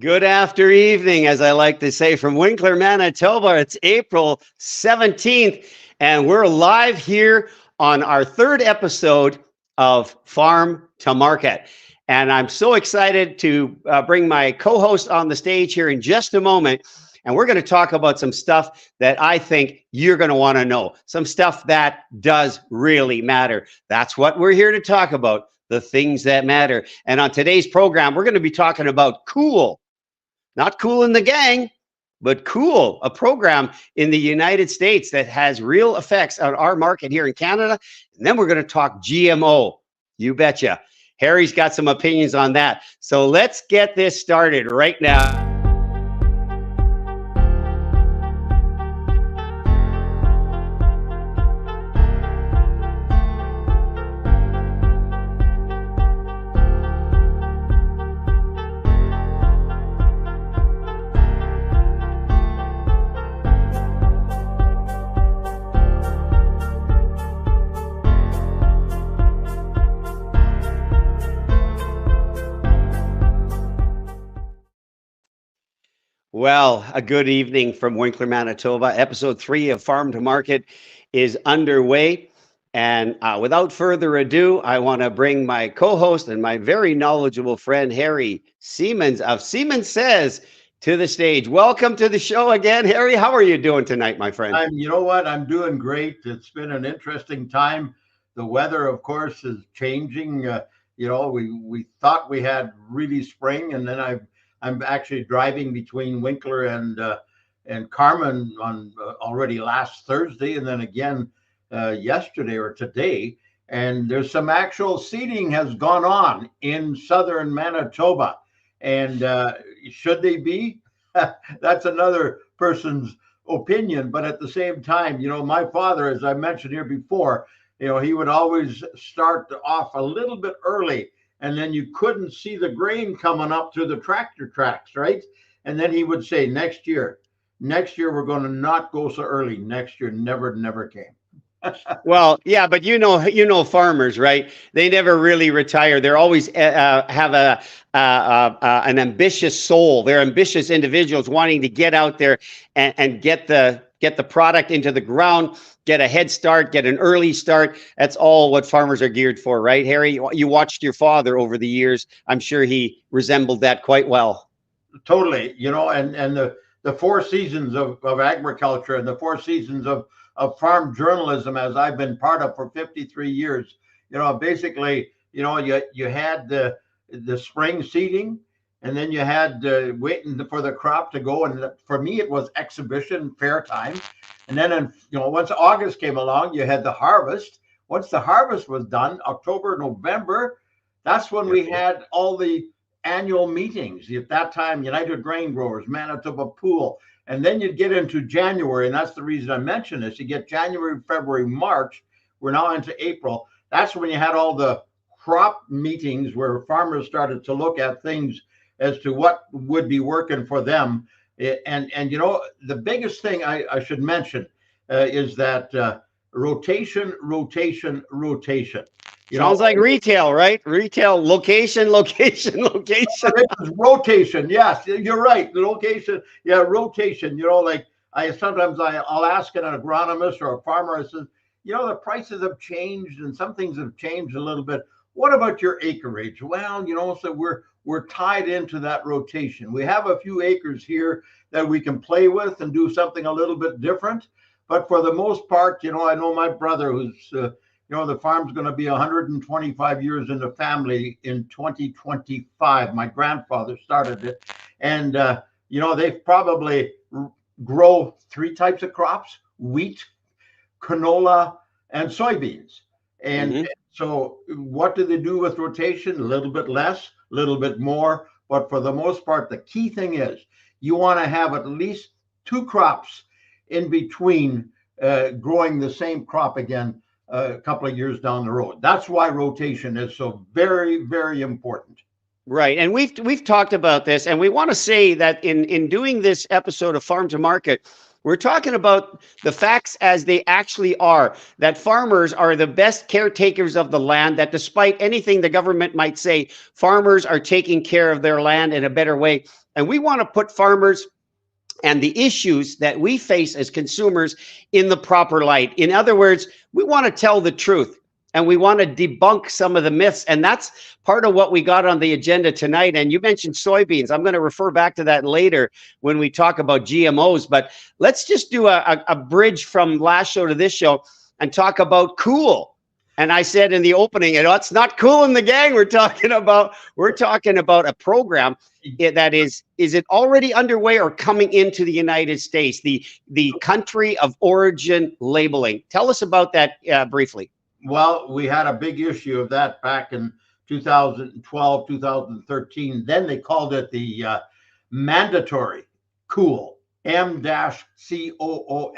Good after evening, as I like to say, from Winkler, Manitoba. It's April 17th, and we're live here on our third episode of Farm to Market. And I'm so excited to bring my co-host on the stage here in just a moment. And we're going to talk about some stuff that I think you're going to want to know, some stuff that does really matter. That's what we're here to talk about, the things that matter. And on today's program, we're going to be talking about Cool. Not Cool in the Gang, but Cool, a program in the United States that has real effects on our market here in Canada. And then we're going to talk GMO. You betcha. Harry's got some opinions on that. So let's get this started right now. Well, a good evening from Winkler, Manitoba. Episode 3 of Farm to Market is underway. And without further ado, I want to bring my co-host and my very knowledgeable friend, Harry Siemens of Siemens Says, to the stage. Welcome to the show again, Harry. How are you doing tonight, my friend? You know what? I'm doing great. It's been an interesting time. The weather, of course, is changing. We thought we had really spring, and then I'm actually driving between Winkler and Carmen on already last Thursday, and then again yesterday or today. And there's some actual seeding has gone on in southern Manitoba. And should they be? That's another person's opinion. But at the same time, my father, as I mentioned here before, he would always start off a little bit early. And then you couldn't see the grain coming up through the tractor tracks, right? And then he would say, next year we're going to not go so early. Next year never came. Well, yeah, but you know farmers, right? They never really retire. They're always have an ambitious soul. They're ambitious individuals wanting to get out there and get the product into the ground, get a head start, get an early start. That's all what farmers are geared for, right, Harry? You watched your father over the years. I'm sure he resembled that quite well. Totally, and the 4 seasons of agriculture and the 4 seasons of farm journalism, as I've been part of for 53 years, basically, you had the spring seeding, and then you had waiting for the crop to go. And for me, it was exhibition fair time. And then, once August came along, you had the harvest. Once the harvest was done, October, November, that's when we had all the annual meetings. At that time, United Grain Growers, Manitoba Pool. And then you'd get into January, and that's the reason I mentioned this. You get January, February, March. We're now into April. That's when you had all the crop meetings where farmers started to look at things as to what would be working for them. And the biggest thing I should mention is that rotation. Sounds like retail, right? Retail, location. Rotation, yes, you're right. The location, yeah, rotation. Like I'll ask an agronomist or a farmer. I says, the prices have changed and some things have changed a little bit. What about your acreage? Well, so we're tied into that rotation. We have a few acres here that we can play with and do something a little bit different. But for the most part, I know my brother who's, the farm's going to be 125 years in the family in 2025. My grandfather started it. And, they probably grow 3 types of crops: wheat, canola, and soybeans. And so what do they do with rotation? A little bit less, a little bit more. But for the most part, the key thing is you want to have at least 2 crops in between growing the same crop again a couple of years down the road. That's why rotation is so very, very important. Right. And we've talked about this, and we want to say that in doing this episode of Farm to Market, We're talking about the facts as they actually are, that farmers are the best caretakers of the land, that despite anything the government might say, farmers are taking care of their land in a better way. And we want to put farmers and the issues that we face as consumers in the proper light. In other words, we want to tell the truth and we want to debunk some of the myths. And that's part of what we got on the agenda tonight. And you mentioned soybeans. I'm going to refer back to that later when we talk about GMOs. But let's just do a bridge from last show to this show and talk about cool. And I said in the opening, it's not cool in the gang. We're talking about a program that is it already underway or coming into the United States, the country of origin labeling. Tell us about that briefly. Well, we had a big issue of that back in 2012, 2013. Then they called it the mandatory COOL, M-COOL.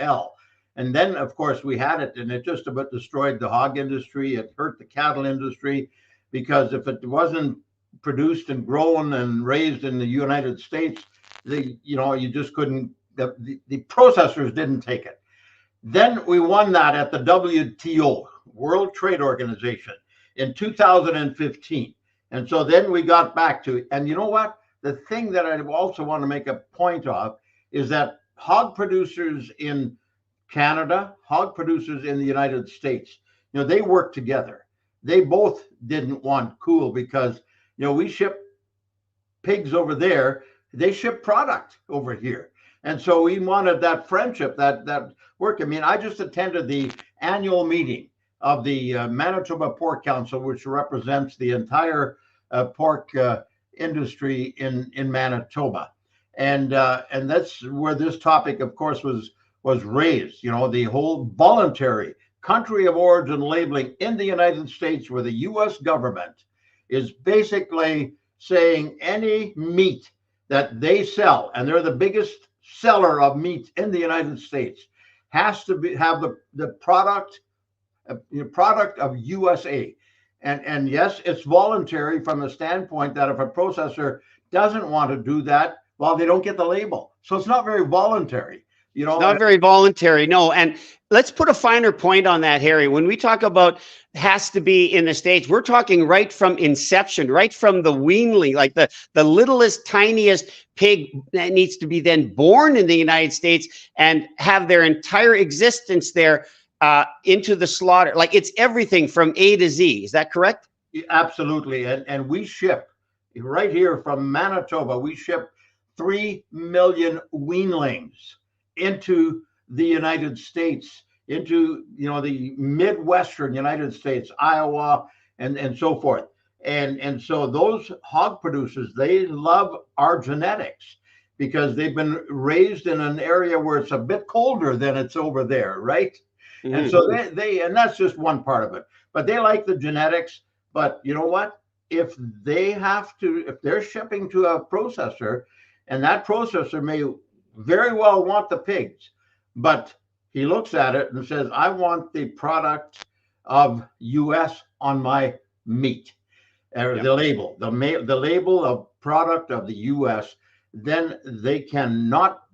And then, of course, we had it, and it just about destroyed the hog industry. It hurt the cattle industry, because if it wasn't produced and grown and raised in the United States, you just couldn't. The processors didn't take it. Then we won that at the WTO, World Trade Organization, in 2015. And so then we got back to it. And you know what? The thing that I also want to make a point of is that hog producers in Canada, hog producers in the United States, they work together. They both didn't want COOL because, we ship pigs over there, they ship product over here. And so we wanted that friendship, that work. I mean, I just attended the annual meeting of the Manitoba Pork Council, which represents the entire pork industry in Manitoba. And that's where this topic, of course, was raised, the whole voluntary country of origin labeling in the United States, where the US government is basically saying any meat that they sell, and they're the biggest seller of meat in the United States, has to have the product of USA. And yes, it's voluntary from the standpoint that if a processor doesn't want to do that, well, they don't get the label. So it's not very voluntary. It's not very voluntary, no. And let's put a finer point on that, Harry. When we talk about has to be in the States, we're talking right from inception, right from the weanling, like the littlest, tiniest pig that needs to be then born in the United States and have their entire existence there into the slaughter. Like, it's everything from A to Z. Is that correct? Absolutely. And we ship right here from Manitoba, we ship 3 million weanlings into the United States, into the Midwestern United States, Iowa, and so forth. And so those hog producers, they love our genetics because they've been raised in an area where it's a bit colder than it's over there, right? Mm-hmm. And so they and that's just one part of it. But they like the genetics. But you know what? If they're shipping to a processor, and that processor may very well want the pigs, but he looks at it and says, I want the product of US on my meat, or the label, the label of product of the US, then they cannot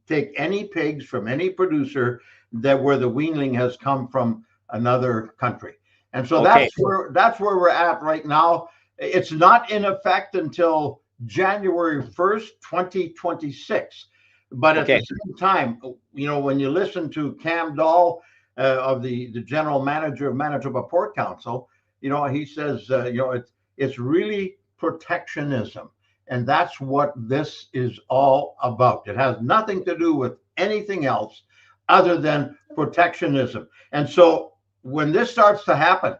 take any pigs from any producer where the weanling has come from another country. And so that's where we're at right now. It's not in effect until January 1st, 2026. But at the same time, when you listen to Cam Dahl of the general manager of Manitoba Pork Council, he says, it's really protectionism. And that's what this is all about. It has nothing to do with anything else other than protectionism. And so when this starts to happen,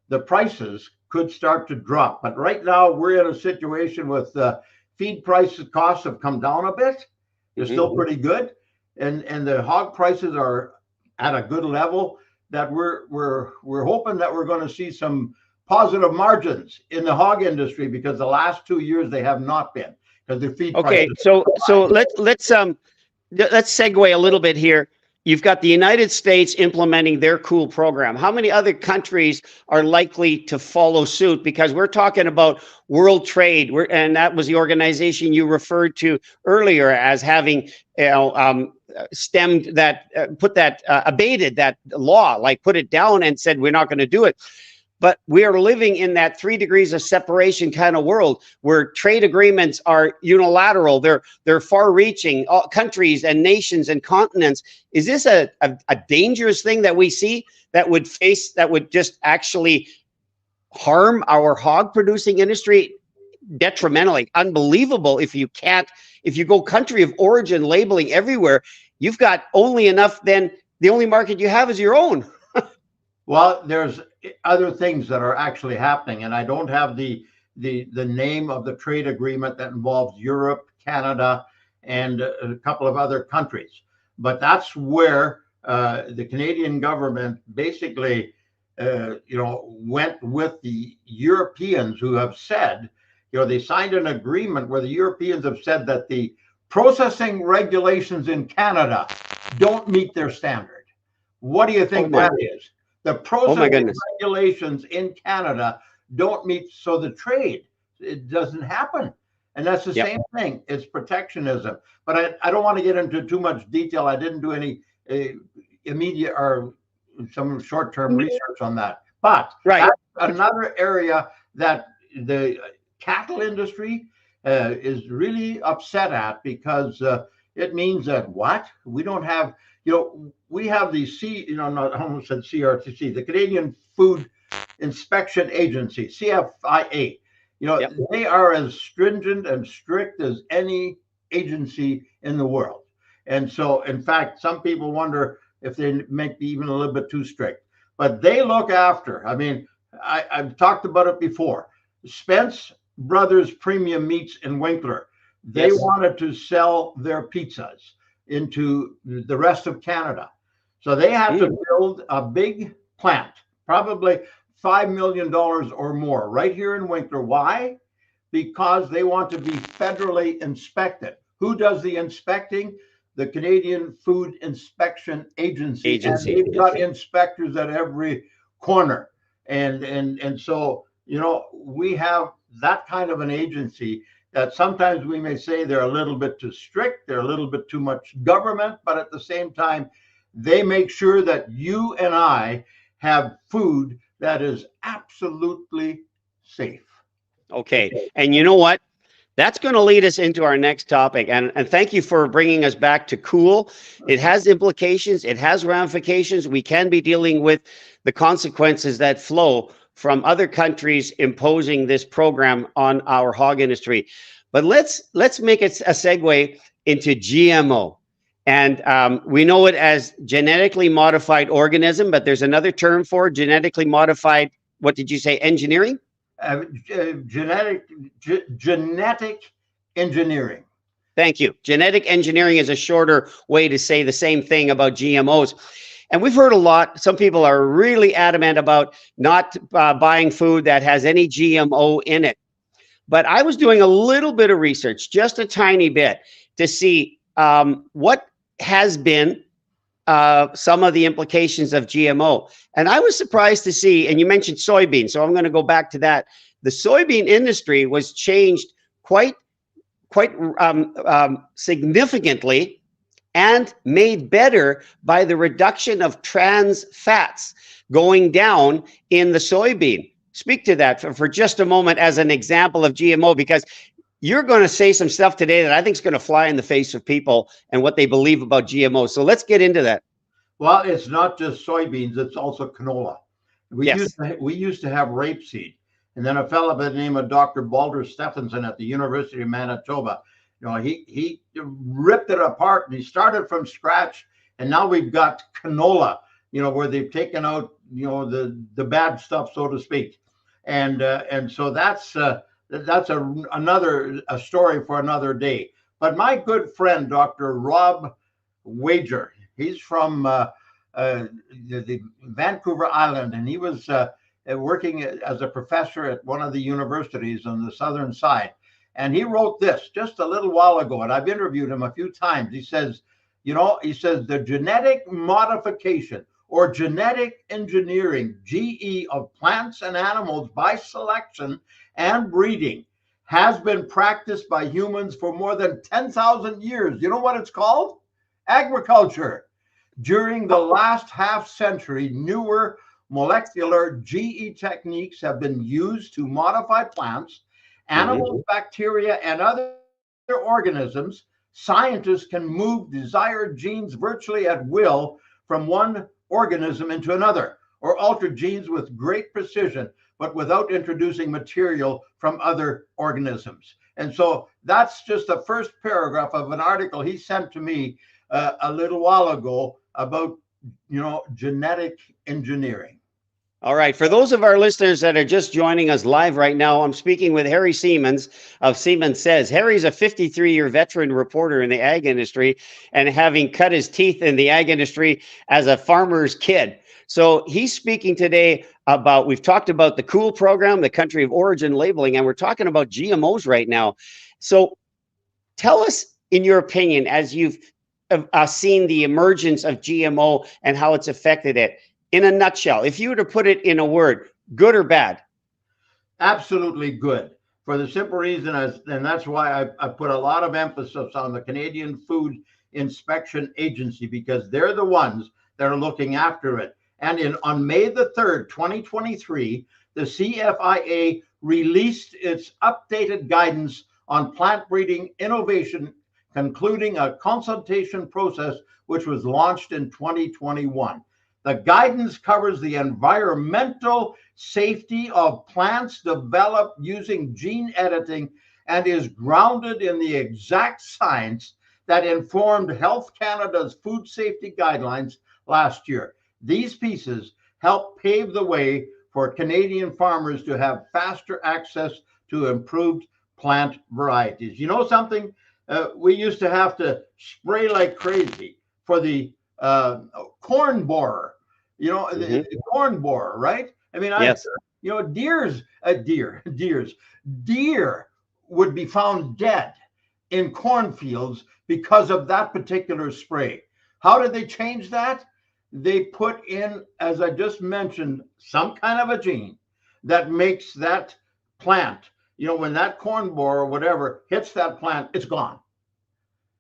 the prices could start to drop. But right now we're in a situation with feed prices, costs have come down a bit. They're still pretty good. And the hog prices are at a good level that we're hoping that we're going to see some positive margins in the hog industry, because the last 2 years they have not been, because the feed prices. So let's segue a little bit here. You've got the United States implementing their COOL program. How many other countries are likely to follow suit? Because we're talking about world trade, and that was the organization you referred to earlier as having stemmed that, abated that law, like put it down and said, we're not going to do it. But we are living in that 3 degrees of separation kind of world where trade agreements are unilateral. They're far-reaching, countries and nations and continents. Is this a dangerous thing that we see that would just actually harm our hog producing industry detrimentally? Unbelievable. If you go country of origin labeling everywhere, you've got only enough, then the only market you have is your own. Well, there's other things that are actually happening, and I don't have the name of the trade agreement that involves Europe, Canada, and a couple of other countries. But that's where the Canadian government basically, went with the Europeans, who have said, they signed an agreement where the Europeans have said that the processing regulations in Canada don't meet their standard. What do you think that is? The processing regulations in Canada don't meet, so the trade, it doesn't happen. And that's the same thing. It's protectionism. But I don't want to get into too much detail. I didn't do any immediate or some short-term research on that. But that's another area that the cattle industry is really upset at, because it means that we don't have, we have the I almost said CRTC, the Canadian Food Inspection Agency, CFIA. They are as stringent and strict as any agency in the world. And so, in fact, some people wonder if they might be even a little bit too strict. But they look after, I've talked about it before, Spence Brothers Premium Meats in Winkler. They wanted to sell their pizzas into the rest of Canada. So they had to build a big plant, probably $5 million or more, right here in Winkler. Why? Because they want to be federally inspected. Who does the inspecting? The Canadian Food Inspection Agency. And they've got inspectors at every corner. And so, we have that kind of an agency that sometimes we may say they're a little bit too strict, they're a little bit too much government, but at the same time, they make sure that you and I have food that is absolutely safe. Okay. And you know what? That's going to lead us into our next topic. And thank you for bringing us back to cool. It has implications. It has ramifications. We can be dealing with the consequences that flow from other countries imposing this program on our hog industry. But let's make it a segue into GMO. And we know it as genetically modified organism, but there's another term for genetically modified, what did you say, engineering? Genetic engineering. Thank you. Genetic engineering is a shorter way to say the same thing about GMOs. And we've heard a lot. Some people are really adamant about not buying food that has any GMO in it. But I was doing a little bit of research, just a tiny bit, to see what has been some of the implications of GMO. And I was surprised to see, and you mentioned soybean, so I'm going to go back to that. The soybean industry was changed quite significantly and made better by the reduction of trans fats going down in the soybean. Speak to that for just a moment as an example of GMO, because you're going to say some stuff today that I think is going to fly in the face of people and what they believe about GMO. So let's get into that. Well, it's not just soybeans, it's also canola. We used to have rapeseed. And then a fellow by the name of Dr. Balder Stephenson at the University of Manitoba, he ripped it apart and he started from scratch. And now we've got canola, where they've taken out, the bad stuff, so to speak. And so that's another story for another day. But my good friend, Dr. Rob Wager, he's from the Vancouver Island, and he was working as a professor at one of the universities on the southern side. And he wrote this just a little while ago, and I've interviewed him a few times. He says, the genetic modification or genetic engineering, GE, of plants and animals by selection and breeding has been practiced by humans for more than 10,000 years. You know what it's called? Agriculture. During the last half century, newer molecular GE techniques have been used to modify plants, Mhm. animals, bacteria, and other organisms. Scientists can move desired genes virtually at will from one organism into another, or alter genes with great precision, but without introducing material from other organisms. And so that's just the first paragraph of an article he sent to me a little while ago about genetic engineering. All right. For those of our listeners that are just joining us live right now, I'm speaking with Harry Siemens of Siemens Says. Harry's a 53-year veteran reporter in the ag industry and having cut his teeth in the ag industry as a farmer's kid. So he's speaking today about, we've talked about the COOL program, the country of origin labeling, and we're talking about GMOs right now. So tell us, in your opinion, as you've seen the emergence of GMO and how it's affected it, in a nutshell, if you were to put it in a word, good or bad? Absolutely good. For the simple reason, and that's why I put a lot of emphasis on the Canadian Food Inspection Agency, because they're the ones that are looking after it. And on May the 3rd, 2023, the CFIA released its updated guidance on plant breeding innovation, concluding a consultation process which was launched in 2021. The guidance covers the environmental safety of plants developed using gene editing and is grounded in the exact science that informed Health Canada's food safety guidelines last year. These pieces help pave the way for Canadian farmers to have faster access to improved plant varieties. You know something? We used to have to spray like crazy for the corn borer, the corn borer, right? I mean, Yes. deer would be found dead in cornfields because of that particular spray. How did they change that? They put in, as I just mentioned, some kind of a gene that makes that plant, when that corn borer or whatever hits that plant, it's gone.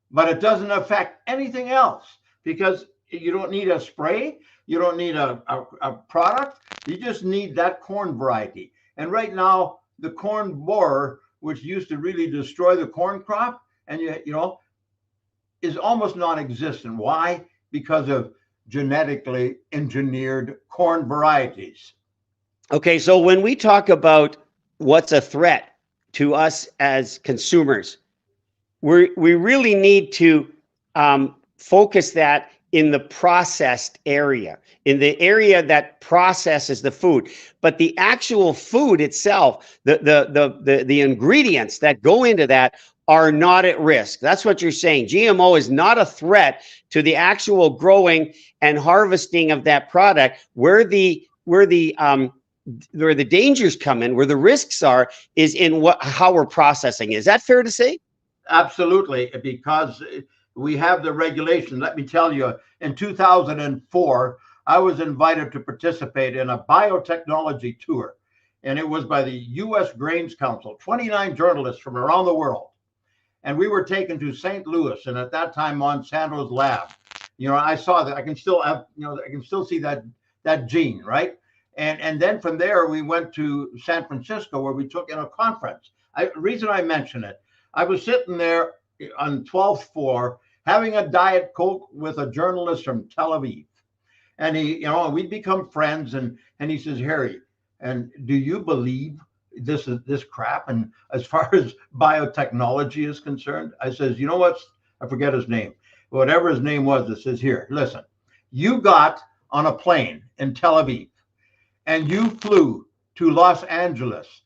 But it doesn't affect anything else because you don't need a spray. You don't need a product. You just need that corn variety. And right now, the corn borer, which used to really destroy the corn crop, and is almost non-existent. Why? Because of genetically engineered corn varieties. Okay, so when we talk about what's a threat to us as consumers, we really need to focus that in the processed area, in the area that processes the food. But the actual food itself, the ingredients that go into that are not at risk. That's what you're saying. GMO is not a threat to the actual growing and harvesting of that product. Where the dangers come in, where the risks are, is in how we're processing. Is that fair to say? Absolutely, because we have the regulation. Let me tell you, in 2004, I was invited to participate in a biotechnology tour, and it was by the U.S. Grains Council, 29 journalists from around the world. And we were taken to St. Louis, and at that time, Monsanto's lab. I saw that. I can still have, I can still see that gene, right? And then from there, we went to San Francisco, where we took in a conference. The reason I mention it, I was sitting there on 12th floor having a Diet Coke with a journalist from Tel Aviv. And we'd become friends. And he says, Harry, and do you believe this crap? And as far as biotechnology is concerned, I says, you know what? I forget his name. Whatever his name was, it says, here, listen, you got on a plane in Tel Aviv and you flew to Los Angeles.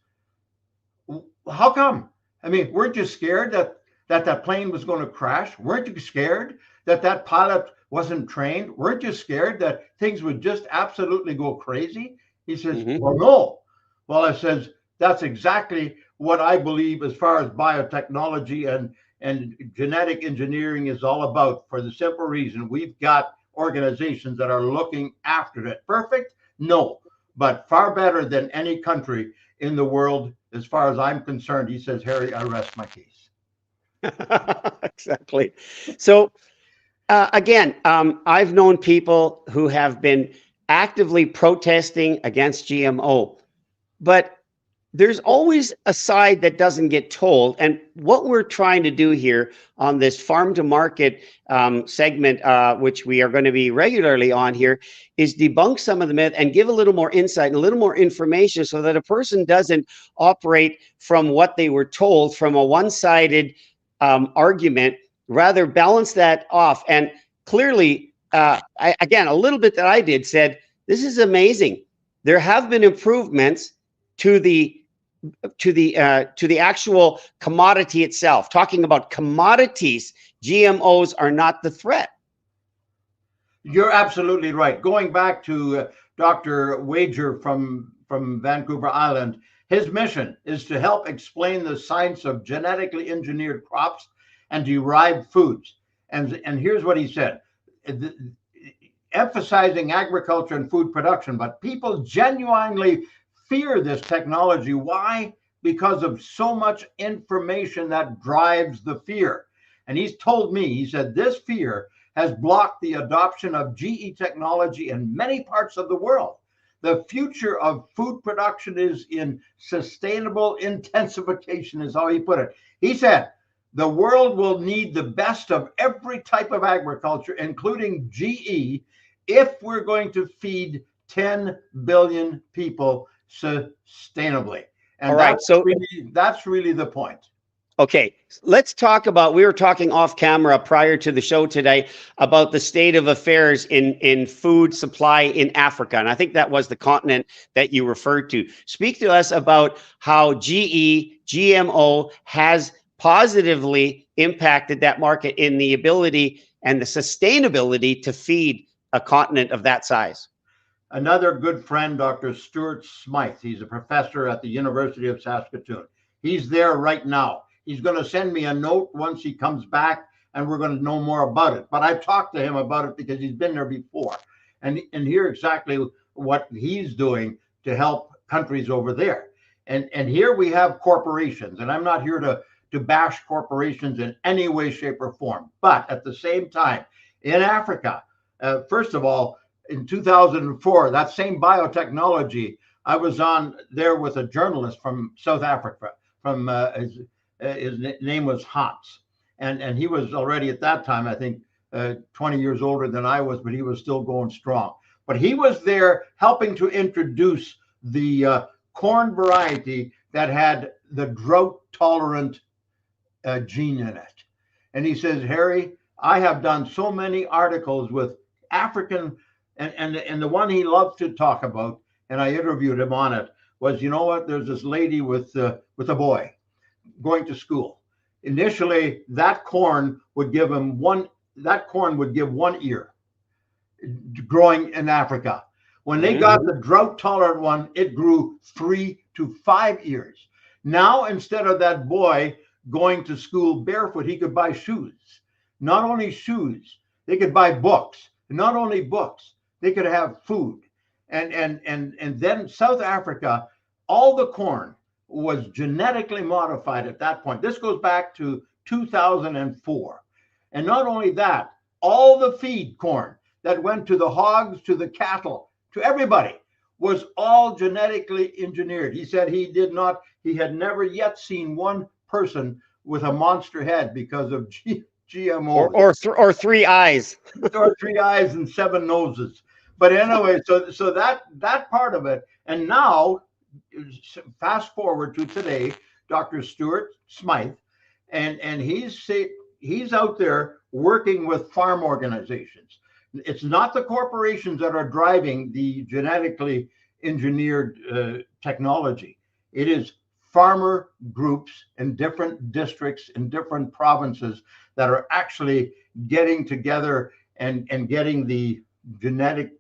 How come? I mean, weren't you scared that plane was going to crash? Weren't you scared that pilot wasn't trained? Weren't you scared that things would just absolutely go crazy? He says, well, no. Well, I says, that's exactly what I believe as far as biotechnology and genetic engineering is all about, for the simple reason we've got organizations that are looking after it. Perfect? No, but far better than any country in the world, as far as I'm concerned. He says, Harry, I rest my case. Exactly. So Again, I've known people who have been actively protesting against GMO, but there's always a side that doesn't get told. And what we're trying to do here on this farm to market segment, which we are going to be regularly on here, is debunk some of the myth and give a little more insight and a little more information so that a person doesn't operate from what they were told from a one-sided argument, rather balance that off. And clearly, again, a little bit that I did said, this is amazing. There have been improvements to the actual commodity itself. Talking about commodities, GMOs are not the threat. You're absolutely right. Going back to Dr. Wager from Vancouver Island, his mission is to help explain the science of genetically engineered crops and derived foods. And here's what he said, emphasizing agriculture and food production, but people genuinely fear this technology. Why? Because of so much information that drives the fear. And he's told me, he said, this fear has blocked the adoption of GE technology in many parts of the world. The future of food production is in sustainable intensification, is how he put it. He said, the world will need the best of every type of agriculture, including GE, if we're going to feed 10 billion people sustainably. And all right, that's really the point. Okay, let's talk about, we were talking off camera prior to the show today about the state of affairs in food supply in Africa. And I think that was the continent that you referred to. Speak to us about how GMO has positively impacted that market in the ability and the sustainability to feed a continent of that size. Another good friend, Dr. Stuart Smythe. He's a professor at the University of Saskatoon. He's there right now. He's going to send me a note once he comes back, and we're going to know more about it. But I've talked to him about it because he's been there before, and hear exactly what he's doing to help countries over there. And here we have corporations, and I'm not here to bash corporations in any way, shape, or form. But at the same time, in Africa, first of all, in 2004, that same biotechnology, I was on there with a journalist from South Africa, from his name was Hans. And he was already at that time, I think, 20 years older than I was, but he was still going strong. But he was there helping to introduce the corn variety that had the drought-tolerant gene in it. And he says, Harry, I have done so many articles with African, and the one he loved to talk about, and I interviewed him on it, was, you know what, there's this lady with a boy going to school. Initially, that corn would give one ear growing in Africa. When they got the drought tolerant one, it grew 3 to 5 ears. Now, instead of that boy going to school barefoot, he could buy shoes. Not only shoes, they could buy books. Not only books, they could have food. And then South Africa, all the corn was genetically modified at that point. This goes back to 2004. And not only that, all the feed corn that went to the hogs, to the cattle, to everybody was all genetically engineered. He said he had never yet seen one person with a monster head because of GMO. Or 3 eyes. Or 3 eyes and 7 noses. But anyway, so that part of it. And now, fast forward to today, Dr. Stuart Smythe, and he's out there working with farm organizations. It's not the corporations that are driving the genetically engineered technology. It is farmer groups in different districts, in different provinces that are actually getting together and getting the genetic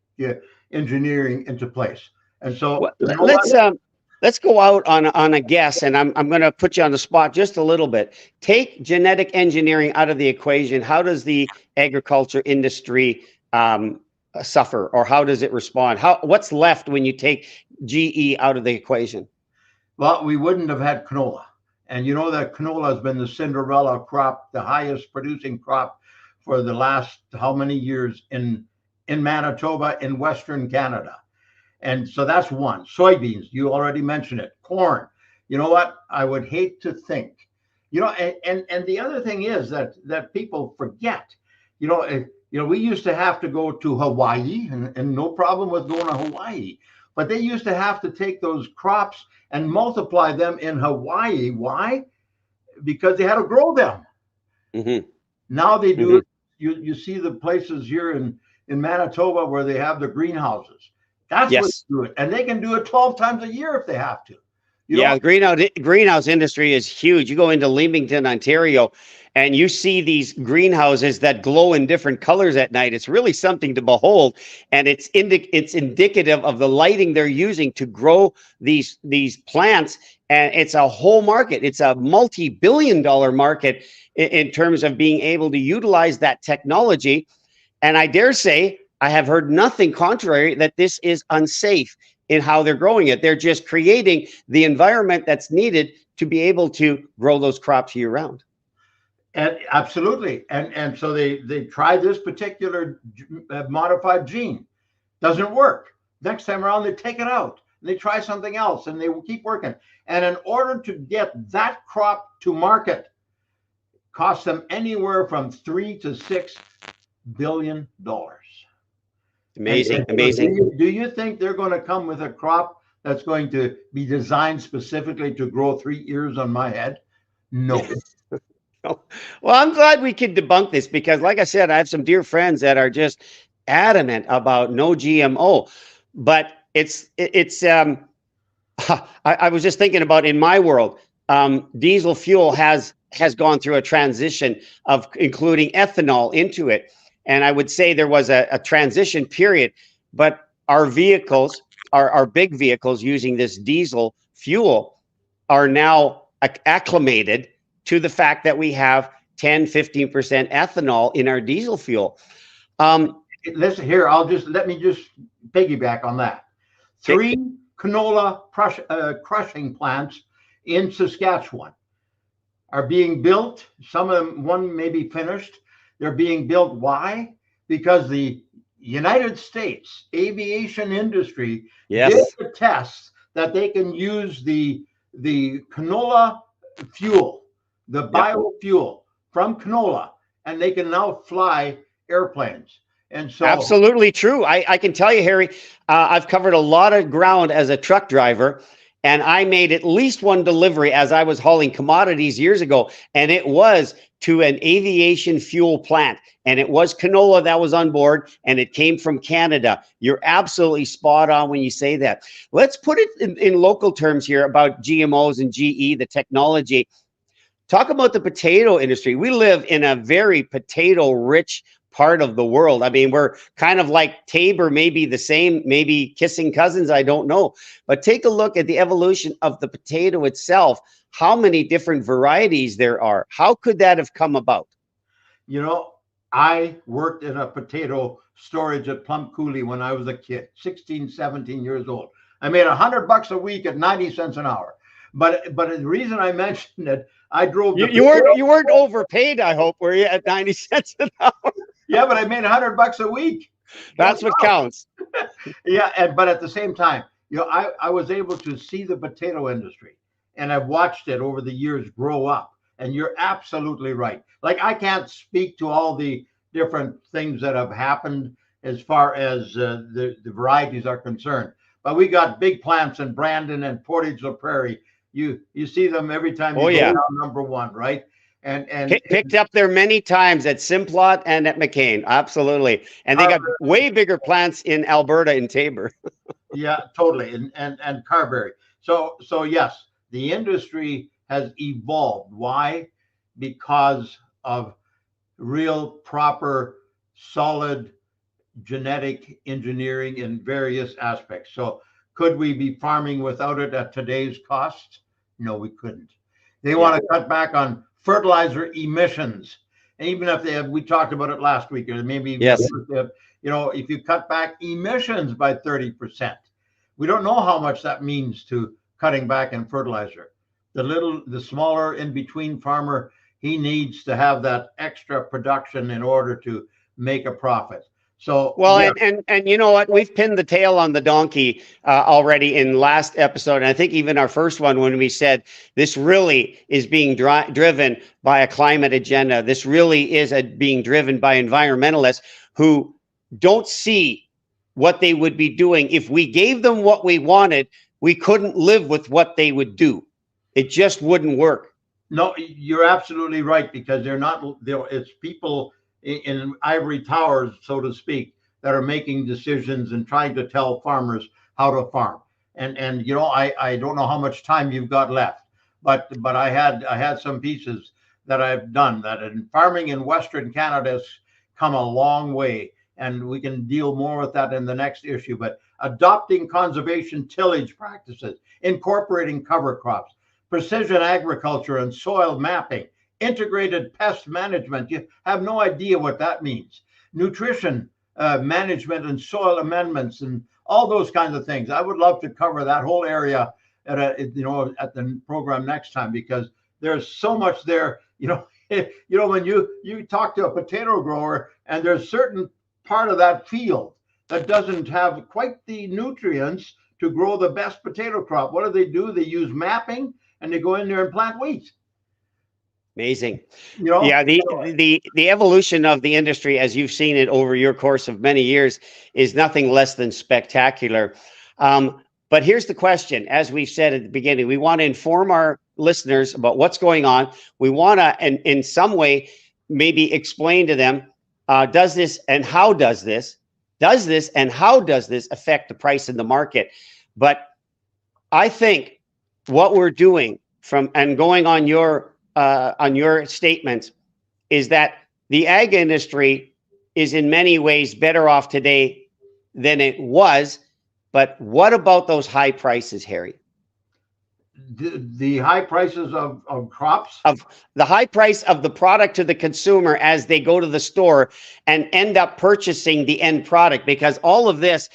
engineering into place. And so let's go out on a guess, and I'm going to put you on the spot just a little bit. Take genetic engineering out of the equation. How does the agriculture industry suffer, or how does it respond? What's left when you take GE out of the equation? Well, we wouldn't have had canola. And you know that canola has been the Cinderella crop, the highest producing crop for the last how many years in Manitoba, in Western Canada. And so that's one. Soybeans, you already mentioned it. Corn. You know what? I would hate to think, and the other thing is that people forget, we used to have to go to Hawaii, and no problem with going to Hawaii, but they used to have to take those crops and multiply them in Hawaii. Why? Because they had to grow them. Mm-hmm. Now they do Mm-hmm. it. You see the places here in Manitoba where they have the greenhouses. That's what Yes. they do it. And they can do it 12 times a year if they have to. Yeah, the greenhouse industry is huge. You go into Leamington, Ontario, and you see these greenhouses that glow in different colors at night. It's really something to behold, and it's indicative of the lighting they're using to grow these plants. And it's a whole market. It's a multi-billion-dollar market in terms of being able to utilize that technology. And I dare say, I have heard nothing contrary that this is unsafe in how they're growing it. They're just creating the environment that's needed to be able to grow those crops year round. And absolutely. And so they try this particular modified gene. Doesn't work. Next time around, they take it out. And they try something else, and they will keep working. And in order to get that crop to market, costs them anywhere from $3 to $6 billion. Amazing, and amazing. Do you think they're going to come with a crop that's going to be designed specifically to grow 3 ears on my head? No. Well, I'm glad we could debunk this because, like I said, I have some dear friends that are just adamant about no GMO. But I was just thinking about in my world, diesel fuel has gone through a transition of including ethanol into it. And I would say there was a transition period, but our vehicles, our big vehicles using this diesel fuel are now acclimated to the fact that we have 10, 15% ethanol in our diesel fuel. Listen here, let me just piggyback on that. 3 canola crushing plants in Saskatchewan are being built. Some of them, one may be finished. They're being built. Why? Because the United States aviation industry did a test that they can use the canola fuel, the biofuel from canola, and they can now fly airplanes. And so, absolutely true. I can tell you, Harry, I've covered a lot of ground as a truck driver, and I made at least one delivery as I was hauling commodities years ago, and it was to an aviation fuel plant, and it was canola that was on board, and it came from Canada. You're absolutely spot on when you say that. Let's put it in local terms here about GMOs and GE, the technology. Talk about the potato industry. We live in a very potato-rich part of the world. I mean, we're kind of like Tabor, maybe the same, maybe kissing cousins, I don't know. But take a look at the evolution of the potato itself, how many different varieties there are. How could that have come about? I worked in a potato storage at Plum Coulee when I was a kid, 16, 17 years old. I made $100 a week at 90 cents an hour. But the reason I mentioned it, I drove. You weren't overpaid, I hope, were you, at 90 cents an hour? Yeah, but I made $100 a week. That's what counts. Yeah, but at the same time, I was able to see the potato industry, and I've watched it over the years grow up. And you're absolutely right. Like, I can't speak to all the different things that have happened as far as the varieties are concerned. But we got big plants in Brandon and Portage la Prairie. You see them every time you go down number 1, right? And picked up there many times at Simplot and at McCain. Absolutely. And they got way bigger plants in Alberta in Tabor. Yeah, totally. And Carberry. So yes, the industry has evolved. Why? Because of real, proper, solid genetic engineering in various aspects. So could we be farming without it at today's cost? No, we couldn't. They want to cut back on fertilizer emissions. And even if we talked about it last week, or maybe if you cut back emissions by 30%, we don't know how much that means to cutting back in fertilizer. The smaller in between farmer, he needs to have that extra production in order to make a profit. So Well, yeah, and you know what? We've pinned the tail on the donkey already in last episode, and I think even our first one when we said this really is being driven by a climate agenda. This really is being driven by environmentalists who don't see what they would be doing if we gave them what we wanted. We couldn't live with what they would do. It just wouldn't work. no, you're absolutely right, because it's people in ivory towers, so to speak, that are making decisions and trying to tell farmers how to farm. And I don't know how much time you've got left, but I had some pieces that I've done that in farming in Western Canada has come a long way, and we can deal more with that in the next issue. But adopting conservation tillage practices, incorporating cover crops, precision agriculture and soil mapping, integrated pest management. You have no idea what that means. Nutrition management and soil amendments and all those kinds of things. I would love to cover that whole area at the program next time, because there's so much there. When you talk to a potato grower and there's certain part of that field that doesn't have quite the nutrients to grow the best potato crop, what do? They use mapping, and they go in there and plant wheat. Amazing. Yeah, the evolution of the industry, as you've seen it over your course of many years, is nothing less than spectacular. But here's the question. As we've said at the beginning, we want to inform our listeners about what's going on. We want to, in some way, maybe explain to them, does this and how does this affect the price in the market? But I think what we're doing and going on your statements is that the ag industry is in many ways better off today than it was. But what about those high prices, Harry? The high prices of crops? Of the high price of the product to the consumer as they go to the store and end up purchasing the end product, because all of this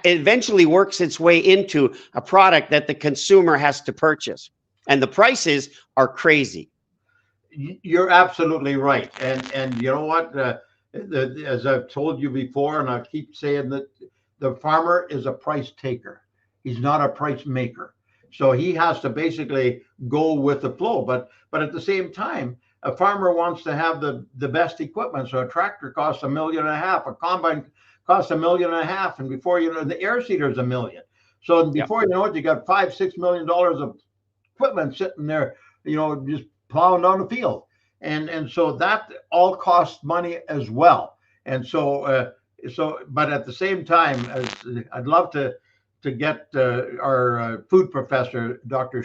eventually works its way into a product that the consumer has to purchase. And the prices are crazy. You're absolutely right. And you know what? As I've told you before, and I keep saying that the farmer is a price taker. He's not a price maker. So he has to basically go with the flow. But at the same time, a farmer wants to have the best equipment. So a tractor costs $1.5 million, a combine costs $1.5 million, and before you know, the air seeder is $1 million. So before you know it, you got $5-6 million of equipment sitting there, just plowing down the field, and so that all costs money as well. And so but at the same time, I'd love to get our food professor, Dr.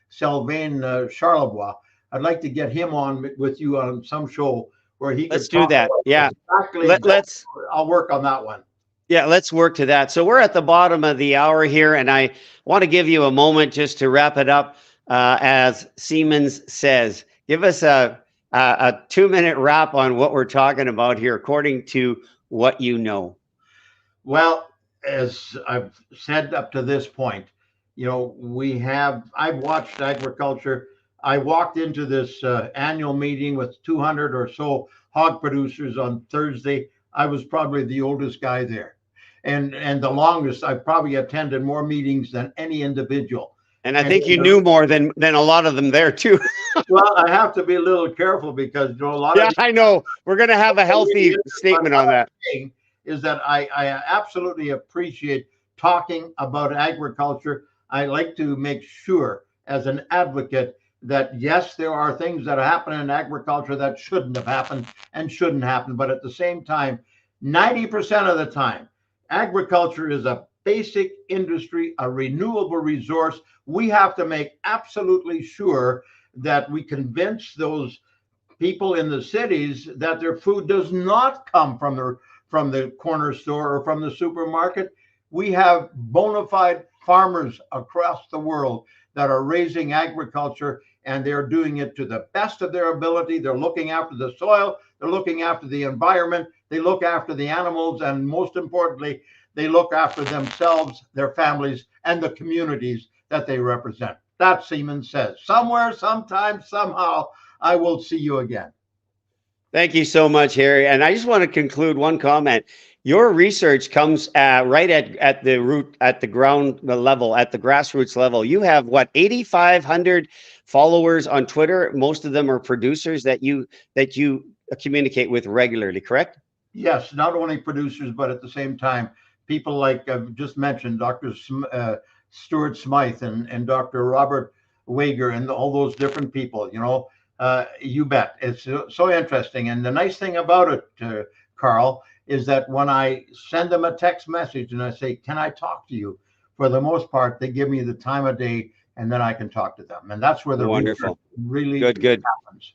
Sylvain Charlebois. I'd like to get him on with you on some show where he let's do that. Yeah, exactly. Let's. I'll work on that one. Yeah, let's work to that. So we're at the bottom of the hour here, and I want to give you a moment just to wrap it up. As Siemens says, give us a 2-minute wrap on what we're talking about here, according to what you know. Well, as I've said up to this point, I've watched agriculture. I walked into this annual meeting with 200 or so hog producers on Thursday. I was probably the oldest guy there, and the longest. I've probably attended more meetings than any individual. And I think you knew more than a lot of them there too. Well, I have to be a little careful, because a lot of. Yeah, I know. We're going to have a healthy statement on that. Is that I absolutely appreciate talking about agriculture. I like to make sure, as an advocate, that yes, there are things that happen in agriculture that shouldn't have happened and shouldn't happen. But at the same time, 90% of the time, agriculture is a basic industry, a renewable resource. We have to make absolutely sure that we convince those people in the cities that their food does not come from the corner store or from the supermarket. We have bona fide farmers across the world that are raising agriculture, and they're doing it to the best of their ability. They're looking after the soil, they're looking after the environment, they look after the animals, and most importantly, they look after themselves, their families, and the communities that they represent. That's Siemens Says. Somewhere, sometime, somehow, I will see you again. Thank you so much, Harry. And I just want to conclude one comment. Your research comes right at the root, at the ground level, at the grassroots level. You have what, 8,500 followers on Twitter. Most of them are producers that you communicate with regularly, correct? Yes, not only producers, but at the same time, people like I've just mentioned, Dr. Stuart Smythe and Dr. Robert Wager and all those different people, you bet. It's so interesting. And the nice thing about it, Karl, is that when I send them a text message and I say, can I talk to you? For the most part, they give me the time of day and then I can talk to them. And that's where the research Wonderful. really Good. happens.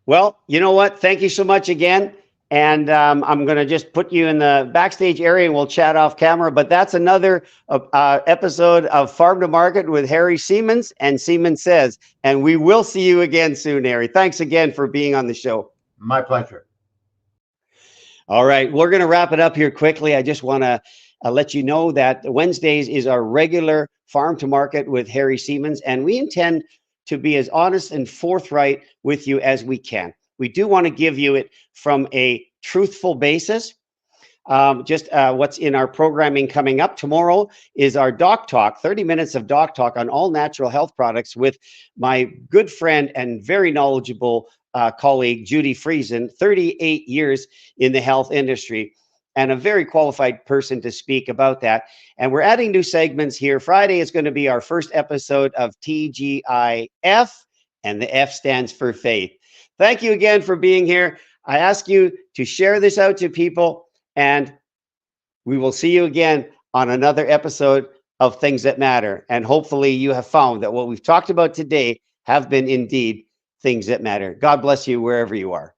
Well, you know what? Thank you so much again. And I'm going to just put you in the backstage area and we'll chat off camera. But that's another episode of Farm to Market with Harry Siemens and Siemens Says. And we will see you again soon, Harry. Thanks again for being on the show. My pleasure. All right. We're going to wrap it up here quickly. I just want to let you know that Wednesdays is our regular Farm to Market with Harry Siemens. And we intend to be as honest and forthright with you as we can. We do want to give you it from a truthful basis. What's in our programming coming up tomorrow is our Doc Talk, 30 minutes of Doc Talk on all natural health products with my good friend and very knowledgeable colleague, Judy Friesen, 38 years in the health industry and a very qualified person to speak about that. And we're adding new segments here. Friday is going to be our first episode of TGIF, and the F stands for faith. Thank you again for being here. I ask you to share this out to people, and we will see you again on another episode of Things That Matter. And hopefully you have found that what we've talked about today have been indeed things that matter. God bless you wherever you are.